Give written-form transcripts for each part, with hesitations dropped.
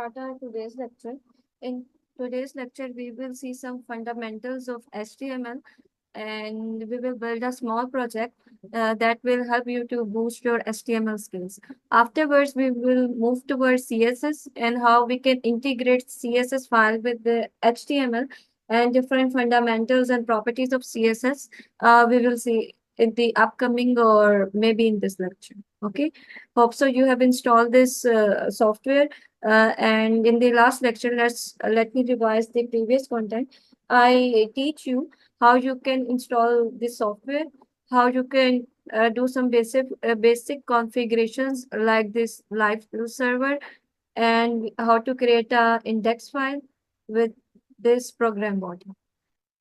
start our today's lecture. In today's lecture, we will see some fundamentals of HTML and we will build a small project that will help you to boost your HTML skills. Afterwards, we will move towards CSS and how we can integrate CSS file with the HTML and different fundamentals and properties of CSS. We will see in the upcoming or maybe in this lecture. Okay. Hope so you have installed this software. And in the last lecture, let me revise the previous content. I teach you how you can install this software, how you can do some basic configurations like this live server, and how to create a index file with this program body.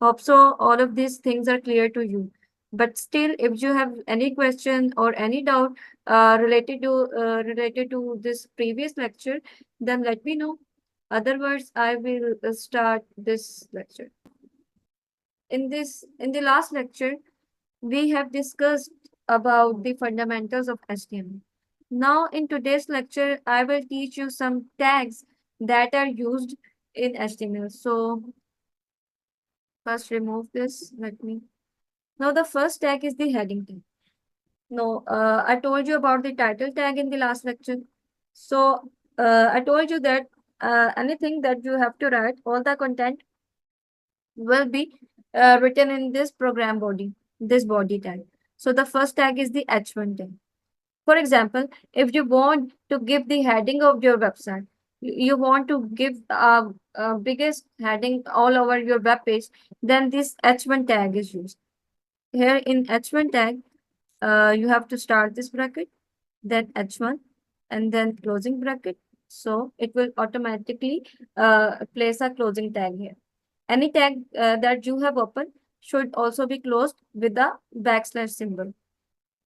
Hope so all of these things are clear to you. But still, if you have any question or any doubt related to this previous lecture, then let me know. Otherwise, I will start this lecture. In the last lecture, we have discussed about the fundamentals of HTML. Now, in today's lecture, I will teach you some tags that are used in HTML. So, first remove this. Now the first tag is the heading tag. No, I told you about the title tag in the last lecture. So, I told you that anything that you have to write, all the content will be written in this program body, this body tag. So the first tag is the H1 tag. For example, if you want to give the heading of your website, you want to give a biggest heading all over your web page, then this H1 tag is used. Here in H1 tag, you have to start this bracket, then H1, and then closing bracket. So it will automatically place a closing tag here. Any tag that you have opened should also be closed with the backslash symbol.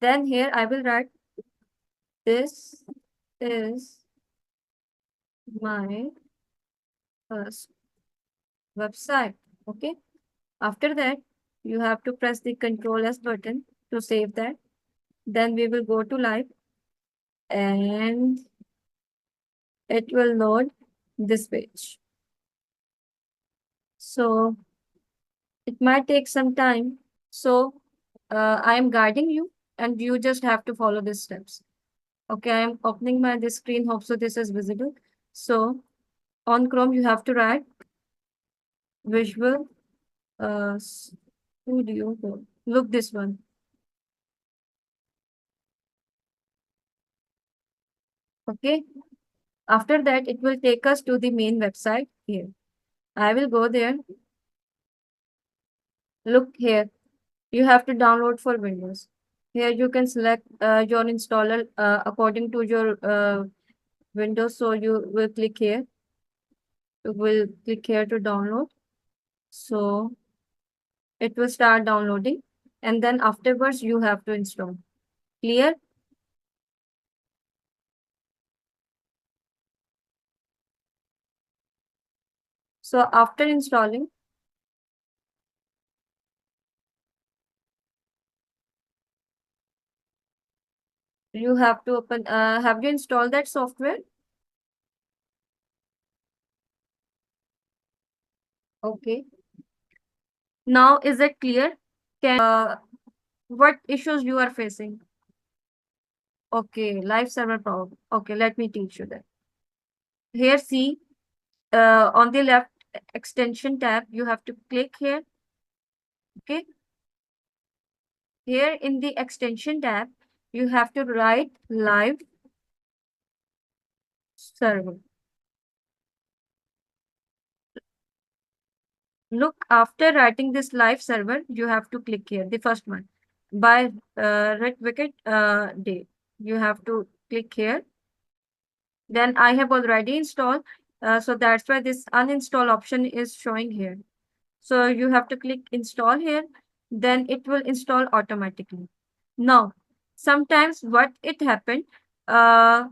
Then here I will write, this is my first website. Okay. After that, you have to press the Control S button to save that. Then we will go to live and it will load this page. So it might take some time. So I am guiding you and you just have to follow these steps. Okay, I am opening this screen. Hope so this is visible. So on Chrome, you have to write Visual Studio Code. Look this one. Okay. After that, it will take us to the main website here. I will go there. Look here. You have to download for Windows. Here you can select your installer according to your Windows. So you will click here. You will click here to download. So it will start downloading. And then afterwards, you have to install. Clear? So after installing, you have to open, have you installed that software? Okay. Now, is it clear? What issues you are facing? Okay, live server problem. Okay, let me teach you that. Here, see, on the left extension tab, you have to click here. Okay. Here in the extension tab, you have to write live server. Look, after writing this live server, you have to click here, the first one, by red wicket day. You have to click here. Then I have already installed, so that's why this uninstall option is showing here. So you have to click install here, then it will install automatically. Now, sometimes what it happened, you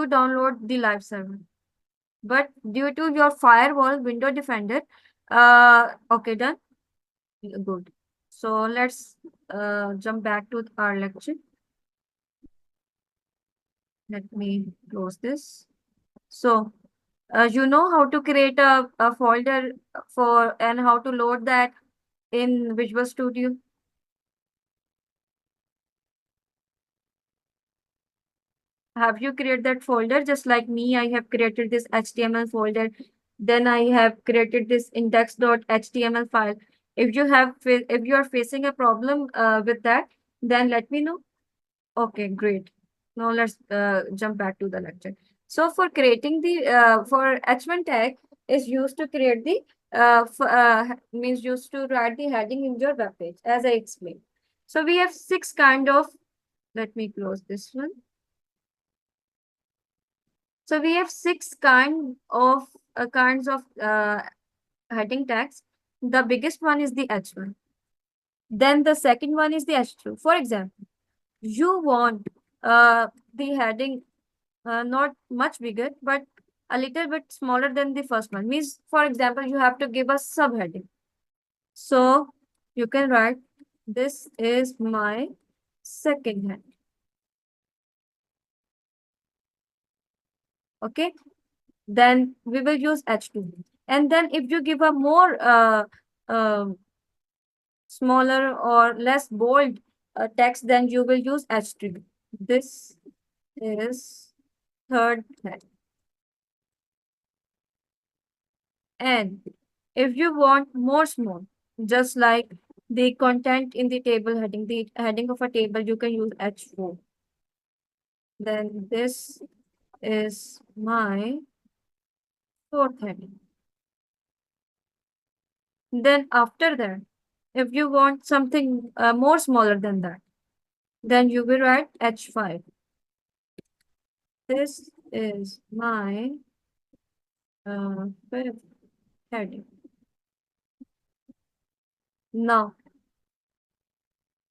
download the live server, but due to your firewall window defender, okay, done, good. So let's jump back to our lecture. Let me close this. So, you know how to create a folder for and how to load that in Visual Studio. Have you created that folder? Just like me, I have created this HTML folder. Then I have created this index.html file. If you have, if you are facing a problem with that, then let me know. Okay, great. Now let's jump back to the lecture. So for creating the for H1 tag is used to create the means used to write the heading in your web page, as I explained. So we have six kind of. Let me close this one. So we have six kinds of heading tags. The biggest one is the H1. Then the second one is the H2. For example, you want the heading not much bigger, but a little bit smaller than the first one. Means, for example, you have to give a subheading. So you can write, this is my second head. Okay. Then we will use H2. And then if you give a more smaller or less bold text, then you will use H3. This is third head. And if you want more small, just like the content in the table heading, the heading of a table, you can use H4. Then this is my fourth heading. Then after that, if you want something more smaller than that, then you will write H5. This is my fifth heading. Now,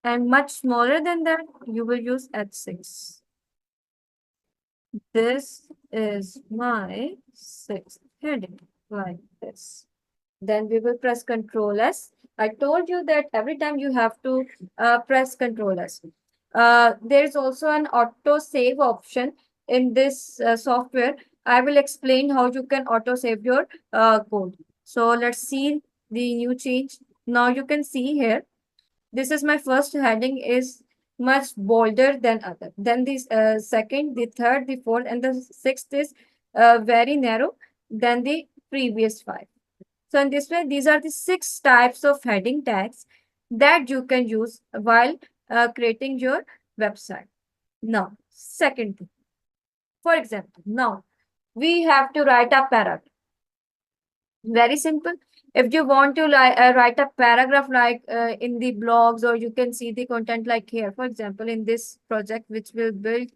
and much smaller than that, you will use H6. This is my sixth heading, like this. Then we will press Control S. I told you that every time you have to press Control S. There is also an auto save option in this software. I will explain how you can auto save your code. So let's see the new change. Now you can see here, this is my first heading is much bolder than other. Then the second, the third, the fourth, and the sixth is very narrow than the previous five. So in this way, these are the six types of heading tags that you can use while creating your website. Now, second thing, for example, now we have to write a paragraph. Very simple. If you want to write a paragraph like in the blogs, or you can see the content like here, for example, in this project, which will build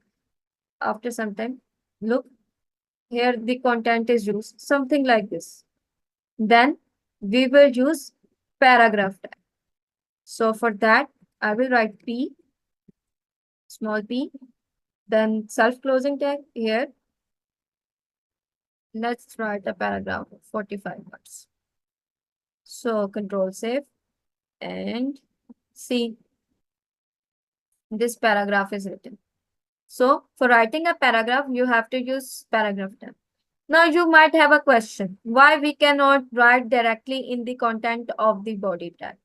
after some time. Look, here the content is used, something like this. Then we will use paragraph tag. So for that, I will write P, small p, then self-closing tag here. Let's write a paragraph of 45 words. So Control Save and see, this paragraph is written. So for writing a paragraph, you have to use paragraph tag. Now you might have a question, why we cannot write directly in the content of the body tag?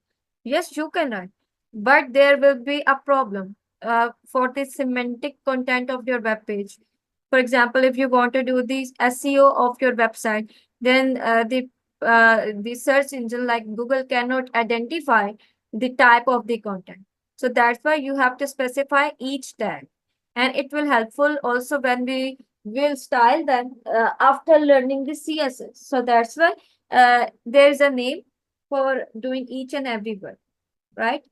Yes, you can write, but there will be a problem for the semantic content of your web page. For example, if you want to do the SEO of your website, then the search engine like Google cannot identify the type of the content. So that's why you have to specify each tag, and it will helpful also when we will style them after learning the CSS. So that's why there is a name for doing each and every word, right?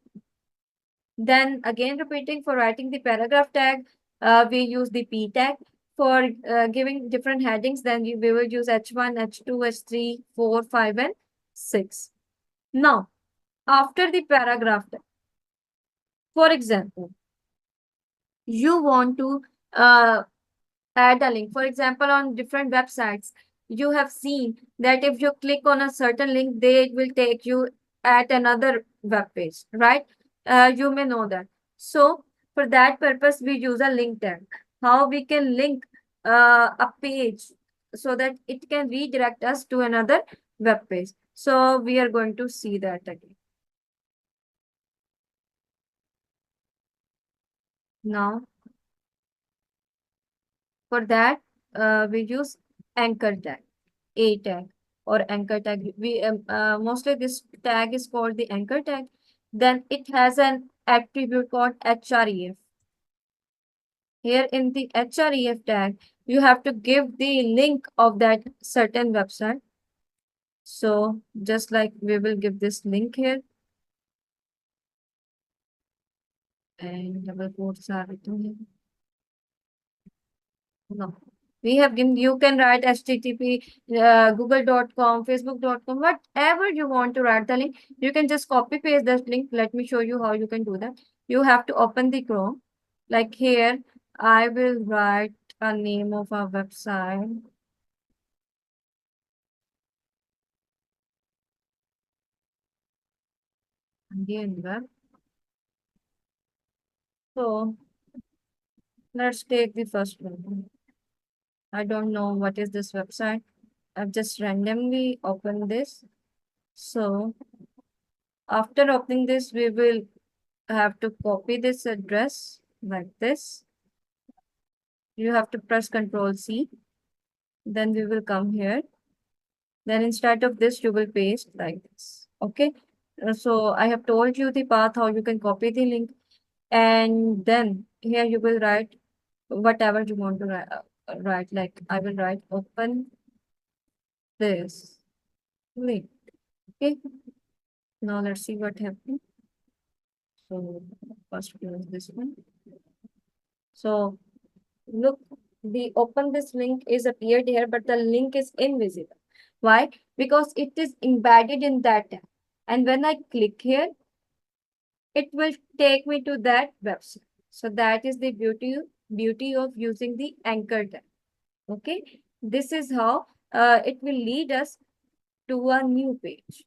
Then again repeating, for writing the paragraph tag, we use the P tag. For giving different headings, then we will use H1, H2, H3, 4, 5, and 6. Now, after the paragraph tag, for example, you want to add a link. For example, on different websites, you have seen that if you click on a certain link, they will take you at another web page, right? You may know that. So for that purpose, we use a link tag. how we can link a page so that it can redirect us to another web page. So we are going to see that again. Now, for that, we use anchor tag, a tag or anchor tag. We mostly this tag is called the anchor tag. Then it has an attribute called href. Here in the href tag, you have to give the link of that certain website. So just like we will give this link here, and double quotes are written here. No. We have given, you can write HTTP, google.com, facebook.com, whatever you want to write the link. You can just copy paste this link. Let me show you how you can do that. You have to open the Chrome. Like here, I will write a name of our website. Indian web. So let's take the first one. I don't know what is this website. I've just randomly opened this. So after opening this, we will have to copy this address like this. You have to press Ctrl C. Then we will come here. Then instead of this, you will paste like this. Okay. So I have told you the path how you can copy the link. And then here you will write whatever you want to write. Like I will write open this link. Okay. Now let's see what happens. So first close this one. So look, the open this link is appeared here, but the link is invisible. Why? Because it is embedded in that tab. And when I click here, it will take me to that website. So that is the beauty of using the anchor tab. Okay. This is how it will lead us to a new page.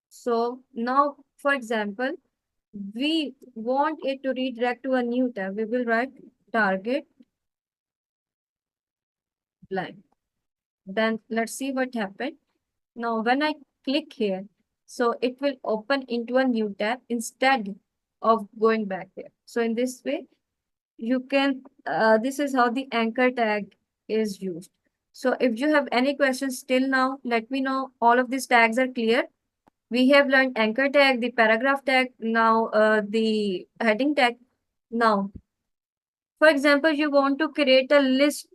So now, for example, we want it to redirect to a new tab. We will write target blank. Then let's see what happened. Now, when I click here, so it will open into a new tab instead of going back here. So in this way, you can, this is how the anchor tag is used. So if you have any questions still now, let me know. All of these tags are clear. We have learned anchor tag, the paragraph tag, now the heading tag. Now, for example, you want to create a list.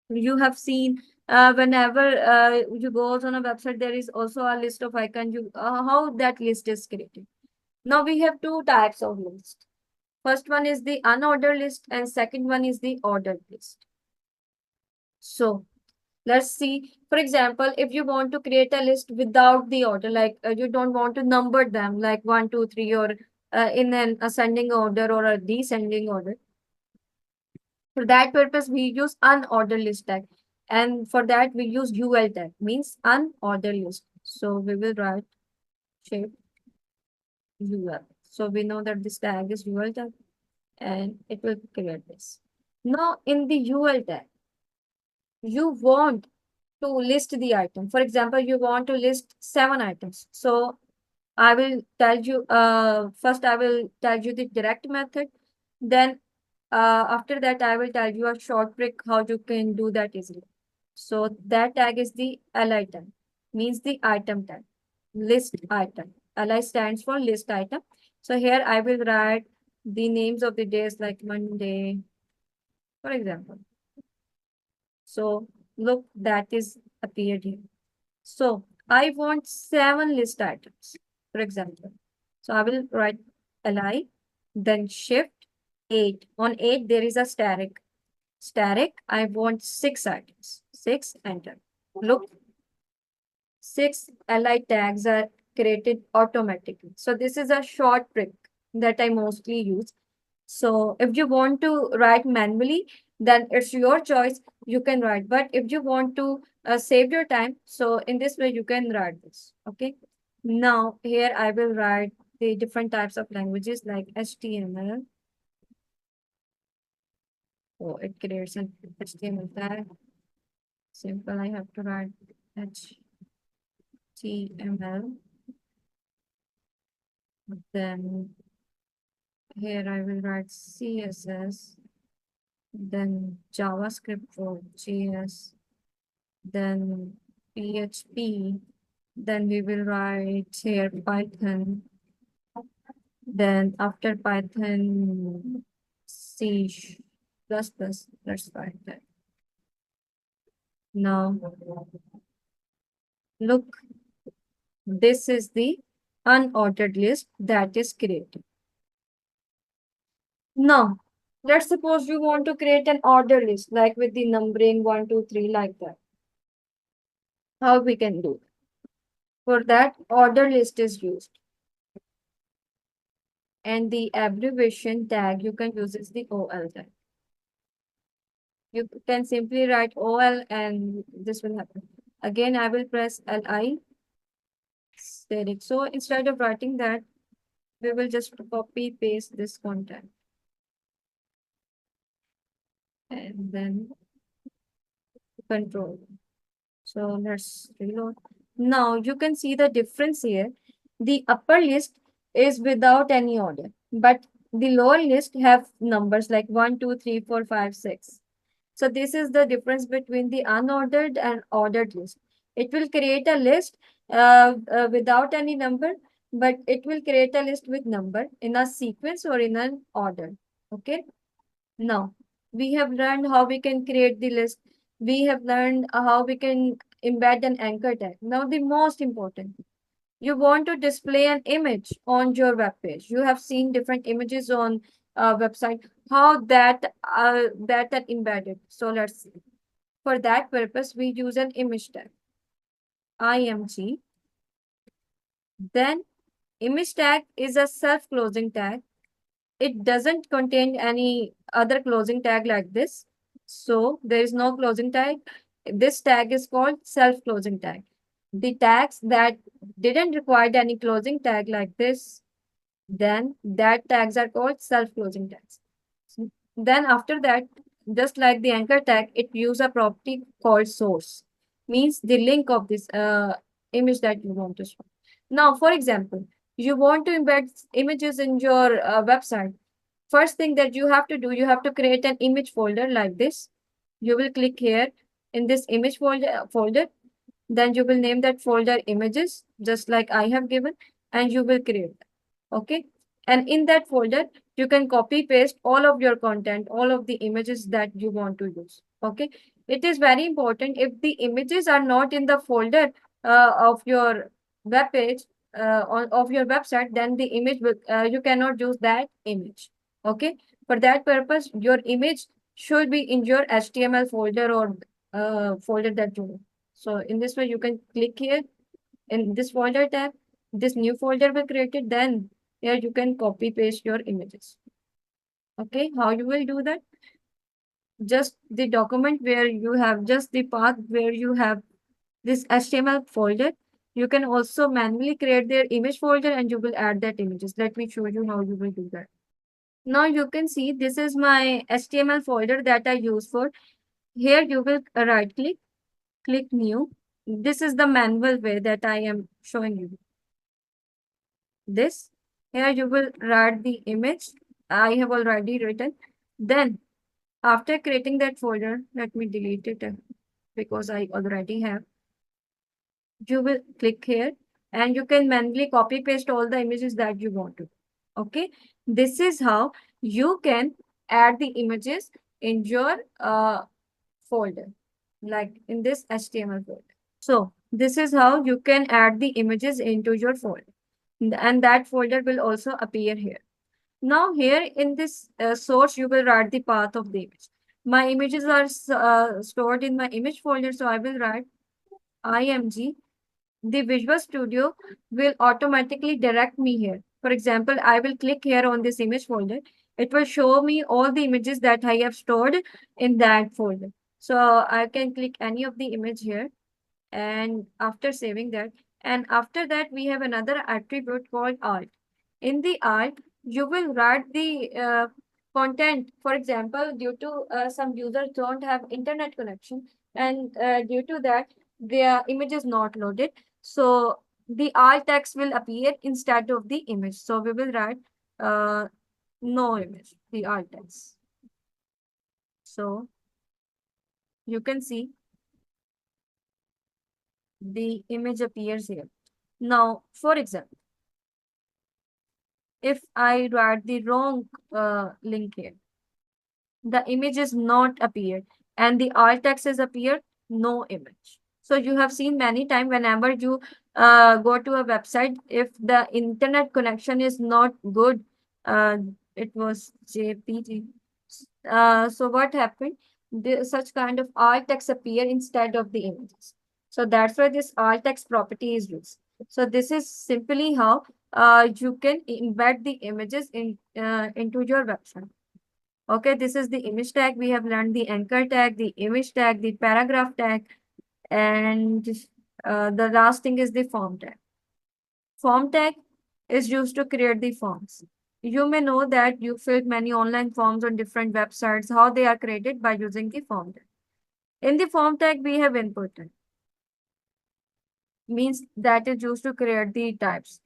You have seen whenever you go on a website, there is also a list of icon. How that list is created. Now we have two types of list. First one is the unordered list and second one is the ordered list. So let's see. For example, if you want to create a list without the order, like you don't want to number them like 1, 2, 3, or in an ascending order or a descending order. For that purpose, we use unordered list tag. And for that, we use UL tag, means unordered list. So we will write shape UL. So we know that this tag is UL tag and it will create this. Now in the UL tag, you want to list the item. For example, you want to list 7 items. So I will tell you, first I will tell you the direct method. Then after that, I will tell you a short trick how you can do that easily. So that tag is the li tag, means the item tag, list item. Li stands for list item. So here I will write the names of the days like Monday, for example. So look, that is appeared here. So I want 7 list items, for example. So I will write li, then shift 8. On 8, there is a static. Static, I want 6 items. 6, enter. Look, 6 li tags are created automatically. So this is a short trick that I mostly use. So if you want to write manually, then it's your choice. You can write. But if you want to save your time, so in this way, you can write this. Okay. Now here I will write the different types of languages like HTML, So it creates an HTML tag. Simple, I have to write HTML. Then here I will write CSS, then JavaScript for JS, then PHP, then we will write here Python, then after Python C plus plus, let's write that. Now look, this is the unordered list that is created. Now, let's suppose you want to create an order list, like with the numbering 1, 2, 3, like that. How we can do? For that, order list is used. And the abbreviation tag you can use is the OL tag. You can simply write OL and this will happen. Again, I will press LI. So instead of writing that, we will just copy paste this content. And then control. So let's reload. Now you can see the difference here. The upper list is without any order, but the lower list have numbers like 1, 2, 3, 4, 5, 6. So this is the difference between the unordered and ordered list. It will create a list without any number, but it will create a list with number in a sequence or in an order. Okay. Now, we have learned how we can create the list. We have learned how we can embed an anchor tag. Now, the most important, you want to display an image on your web page. You have seen different images on website, how that embedded. So let's see. For that purpose, we use an image tag, img. Then image tag is a self-closing tag. It doesn't contain any other closing tag like this. So there is no closing tag. This tag is called self-closing tag. The tags that didn't require any closing tag like this, then that tags are called self-closing tags. Then after that, just like the anchor tag, it use a property called source, means the link of this image that you want to show. Now, for example, you want to embed images in your website. First thing that you have to do, you have to create an image folder like this. You will click here in this image folder. Then you will name that folder images, just like I have given, and you will create that. Okay. And in that folder, you can copy paste all of your content, all of the images that you want to use. Okay. It is very important if the images are not in the folder of your web page of your website, then the image will, you cannot use that image. Okay. For that purpose, your image should be in your HTML folder or folder that you want. So in this way, you can click here in this folder tab. This new folder will create it. Then here you can copy paste your images. Okay, how you will do that? Just the document where you have just the path where you have this HTML folder. You can also manually create their image folder and you will add that images. Let me show you how you will do that. Now you can see this is my HTML folder that I use for. Here you will right click new. This is the manual way that I am showing you. This here you will write the image. I have already written. Then after creating that folder, let me delete it because I already have. You will click here and you can manually copy paste all the images that you want to. Okay, this is how you can add the images in your folder, like in this HTML folder. So this is how you can add the images into your folder, and that folder will also appear here. Now here in this source, you will write the path of the image. My images are stored in my image folder, so I will write img. The Visual Studio will automatically direct me here. For example, I will click here on this image folder. It will show me all the images that I have stored in that folder. So I can click any of the image here. And after saving that, and after that, we have another attribute called alt. In the alt, you will write the content. For example, due to some users don't have internet connection, and due to that, their image is not loaded. So the alt text will appear instead of the image. So we will write uh, no image, the alt text. So you can see the image appears here. Now, for example, if I write the wrong link here, the image is not appeared and the alt text is appeared, no image. So you have seen many times whenever you go to a website, if the internet connection is not good, uh, it was JPG. So what happened? Such kind of alt text appear instead of the images. So that's why this alt text property is used. So this is simply how you can embed the images into your website. Okay, this is the image tag. We have learned the anchor tag, the image tag, the paragraph tag, and the last thing is the form tag. Form tag is used to create the forms. You may know that you filled many online forms on different websites, how they are created by using the form tag. In the form tag, we have input tag, means that is used to create the types.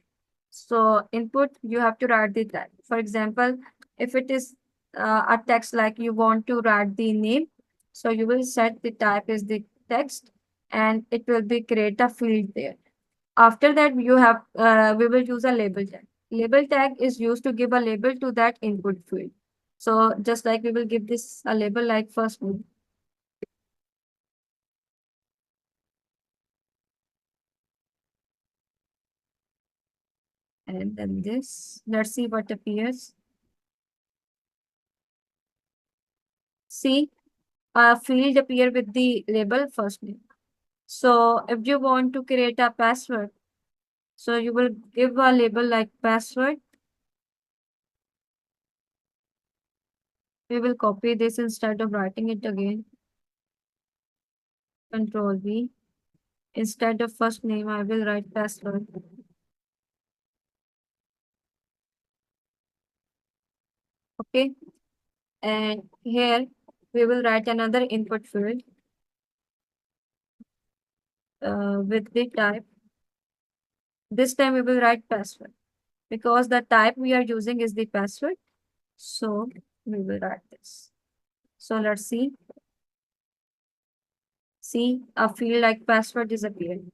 So input, you have to write the type. For example, if it is a text like you want to write the name, so you will set the type is the text and it will be create a field there. After that, we will use a label tag. Label tag is used to give a label to that input field. So just like we will give this a label like first name. And then this, let's see what appears. See, a field appear with the label first name. So if you want to create a password, so you will give a label like password. We will copy this instead of writing it again. Control V. Instead of first name, I will write password. Okay. And here we will write another input field with the type. This time we will write password because the type we are using is the password. So we will write this. So let's see. See, a field like password is appearing.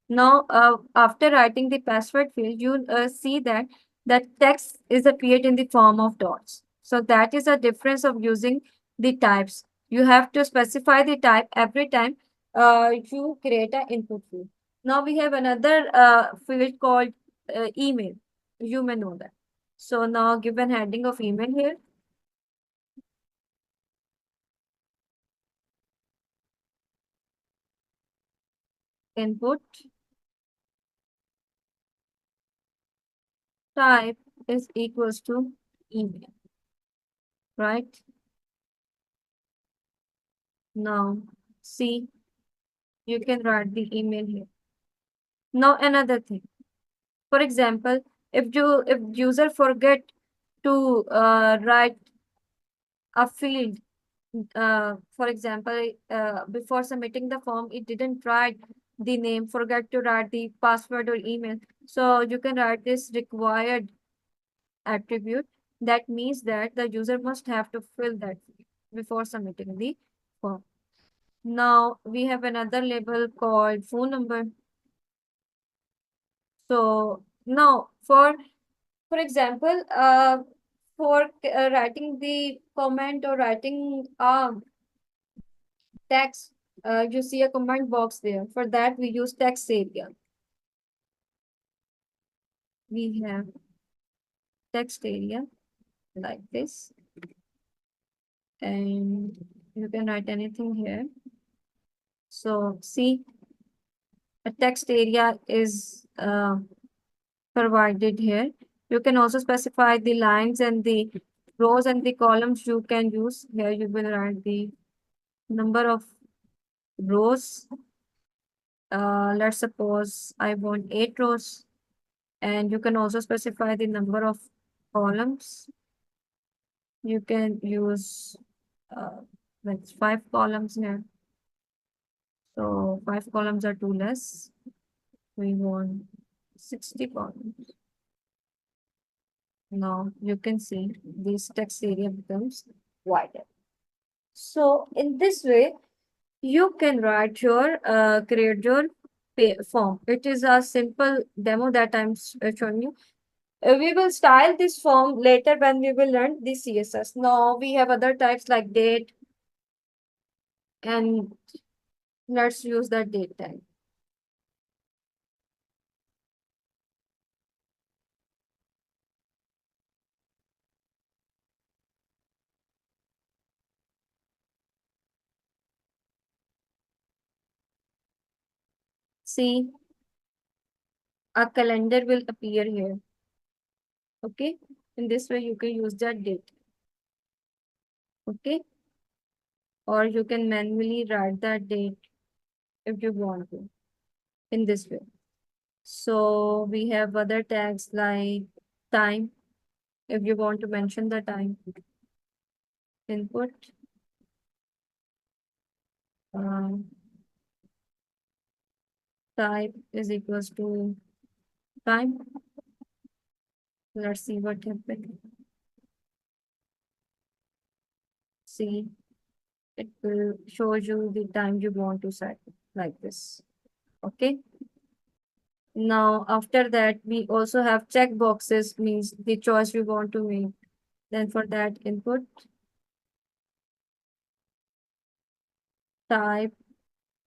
Now, after writing the password field, you see that the text is appeared in the form of dots. So that is a difference of using the types. You have to specify the type every time you create an input field. Now we have another field called email. You may know that. So now give an heading of email here. Input type is equals to email, right? Now see, you can write the email here. Now another thing. For example, if user forget to write a field, for example, before submitting the form, it didn't write the name, forget to write the password or email. So you can write this required attribute. That means that the user must have to fill that field before submitting the form. Now we have another label called phone number. So now for example, for writing the comment or writing text, you see a comment box there. For that, we use text area. We have text area like this, and you can write anything here. So see, a text area is provided here. You can also specify the lines and the rows and the columns you can use. Here you will write the number of rows. Let's suppose I want 8 rows, and you can also specify the number of columns. You can use like 5 columns here. So 5 columns are too less. We want 60 columns. Now you can see this text area becomes wider. So in this way, you can write your create your form. It is a simple demo that I'm showing you. We will style this form later when we will learn the CSS. Now we have other types like date, and let's use that date tag. See, a calendar will appear here. Okay, in this way you can use that date. Okay, or you can manually write that date if you want to in this way. So we have other tags like time. If you want to mention the time, input um, type is equals to time. Let's see what happened. See, it will show you the time you want to set like this. Okay. Now, after that, we also have check boxes, means the choice we want to make. Then for that, input type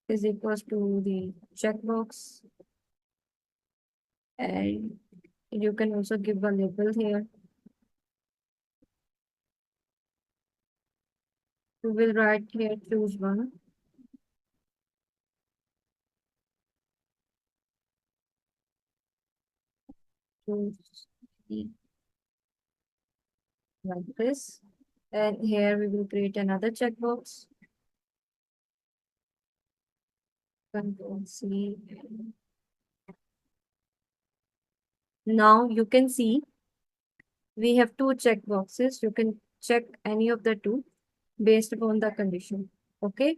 is equals to the checkbox, and you can also give a label here. We will write here choose one. Choose the like this. And here we will create another checkbox. Control C. Now you can see we have two checkboxes. You can check any of the two based upon the condition. Okay.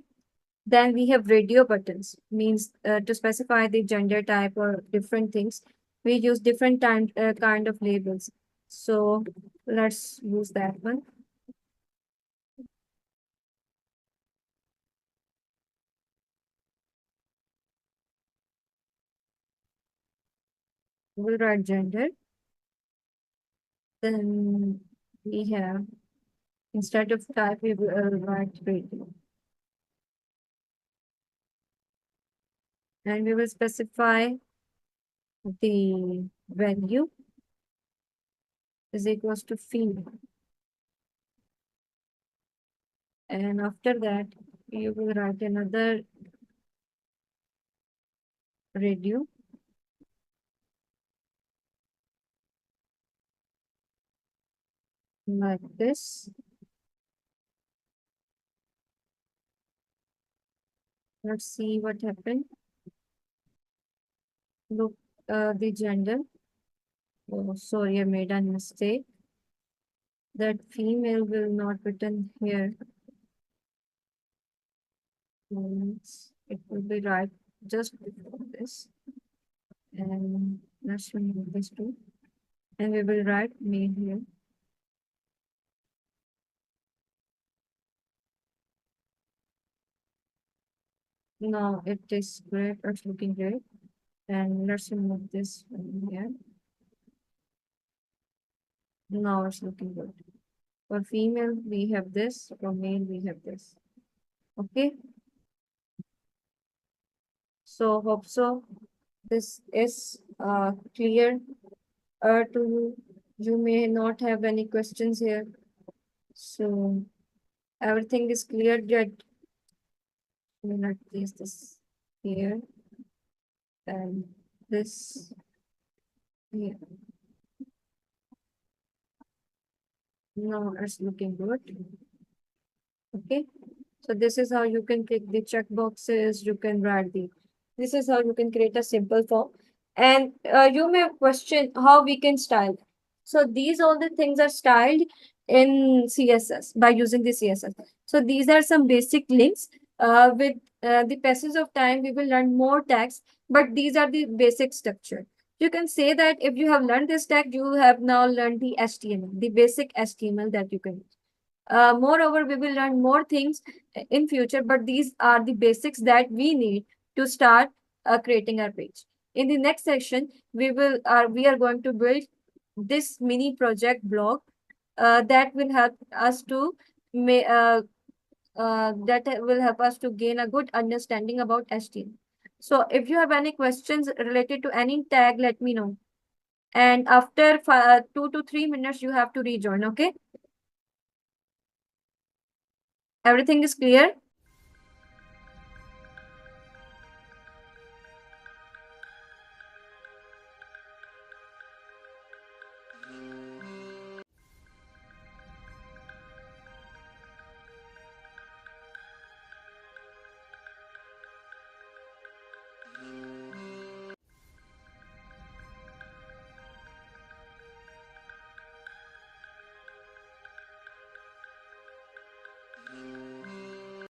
Then we have radio buttons, means to specify the gender type or different things. We use different kind of labels. So let's use that one. We'll write gender. Then we have, instead of type, we will write radio. And we will specify the value is equals to female. And after that, you will write another radio. Like this. Let's see what happened. Look, the gender. Oh, sorry, I made a mistake. That female will not written here. It will be right just before this. And let's remove this too. And we will write male here. Now it is great, it's looking great. And let's remove this one here. Now it's looking good. For female, we have this. For male, we have this. Okay. So hope so. This is clear to you. You may not have any questions here. So everything is clear that we will not place this here and this here. Now it's looking good. Okay. So this is how you can click the check boxes. You can write the. This is how you can create a simple form. And you may question how we can style. So these all the things are styled in CSS by using the CSS. So these are some basic links. With the passage of time, we will learn more tags, but these are the basic structure. You can say that if you have learned this tag, you have now learned the HTML, the basic HTML that you can use. Moreover, we will learn more things in future, but these are the basics that we need to start creating our page. In the next section, we are going to build this mini project blog that will help us to gain a good understanding about HTML. So if you have any questions related to any tag, let me know. And after 2 to 3 minutes, you have to rejoin. Okay, everything is clear.